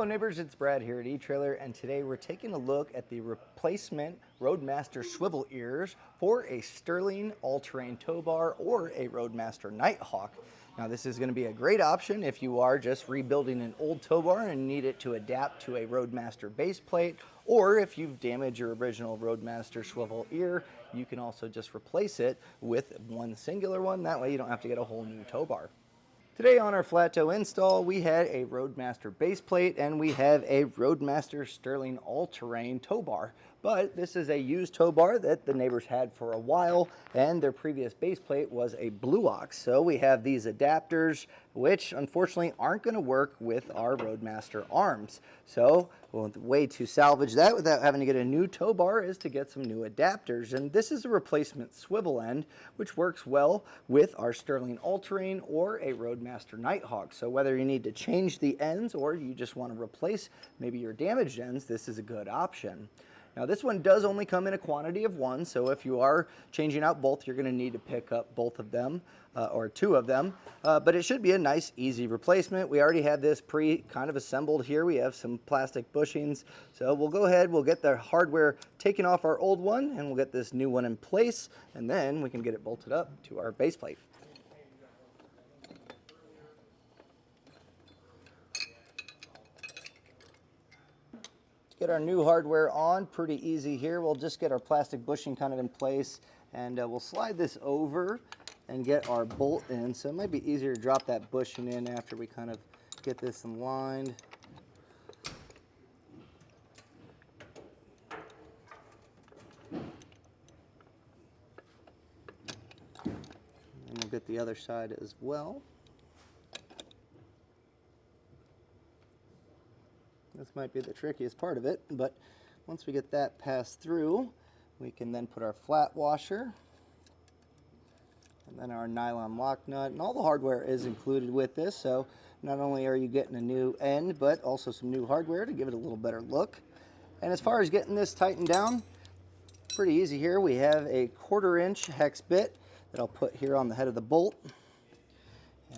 Hello neighbors, it's Brad here at eTrailer, and today we're taking a look at the replacement Roadmaster Swivel Ears for a Sterling all-terrain tow bar or a Roadmaster Nighthawk. Now this is going to be a great option if you are just rebuilding an old tow bar and need it to adapt to a Roadmaster base plate, or if you've damaged your original Roadmaster Swivel Ear, you can also just replace it with one singular one. That way you don't have to get a whole new tow bar. Today on our flat tow install, we had a Roadmaster base plate and we have a Roadmaster Sterling all-terrain tow bar. But this is a used tow bar that the neighbors had for a while, and their previous base plate was a Blue Ox. So we have these adapters, which unfortunately aren't going to work with our Roadmaster arms. So the way to salvage that without having to get a new tow bar is to get some new adapters. And this is a replacement swivel end, which works well with our Sterling all-terrain or a Roadmaster Nighthawk. So whether you need to change the ends or you just want to replace maybe your damaged ends, this is a good option. Now this one does only come in a quantity of one, so if you are changing out both, you're going to need to pick up both of them, or two of them, but it should be a nice, easy replacement. We already have this kind of assembled here. We have some plastic bushings, so we'll go ahead, we'll get the hardware taken off our old one, and we'll get this new one in place, and then we can get it bolted up to our base plate. Get our new hardware on, pretty easy here. We'll just get our plastic bushing kind of in place, and we'll slide this over and get our bolt in. So it might be easier to drop that bushing in after we kind of get this aligned. And we'll get the other side as well. This might be the trickiest part of it, but once we get that passed through, we can then put our flat washer and then our nylon lock nut, and all the hardware is included with this, so not only are you getting a new end, but also some new hardware to give it a little better look. And as far as getting this tightened down, pretty easy here. We have a 1/4 inch hex bit that I'll put here on the head of the bolt,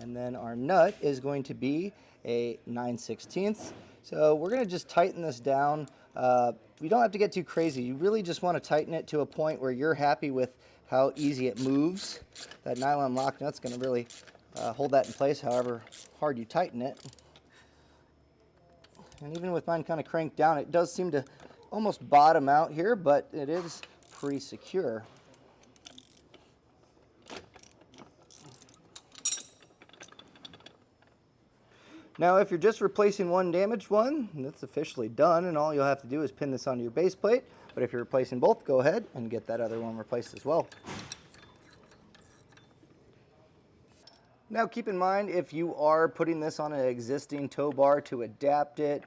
and then our nut is going to be a 9/16. So we're going to just tighten this down. You don't have to get too crazy. You really just want to tighten it to a point where you're happy with how easy it moves. That nylon lock nut's going to really hold that in place however hard you tighten it. And even with mine kind of cranked down, it does seem to almost bottom out here, but it is pretty secure. Now if you're just replacing one damaged one, that's officially done, and all you'll have to do is pin this onto your base plate. But if you're replacing both, go ahead and get that other one replaced as well. Now keep in mind, if you are putting this on an existing tow bar to adapt it,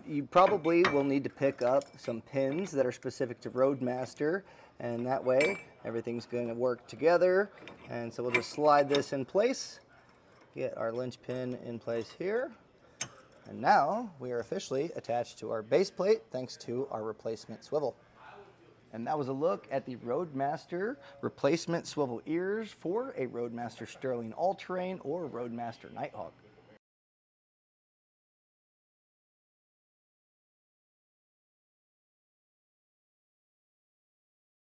you probably will need to pick up some pins that are specific to Roadmaster, and that way everything's going to work together. And so we'll just slide this in place. Get our linch pin in place here, and now we are officially attached to our base plate thanks to our replacement swivel. And that was a look at the Roadmaster replacement swivel ears for a Roadmaster Sterling all-terrain or Roadmaster Nighthawk.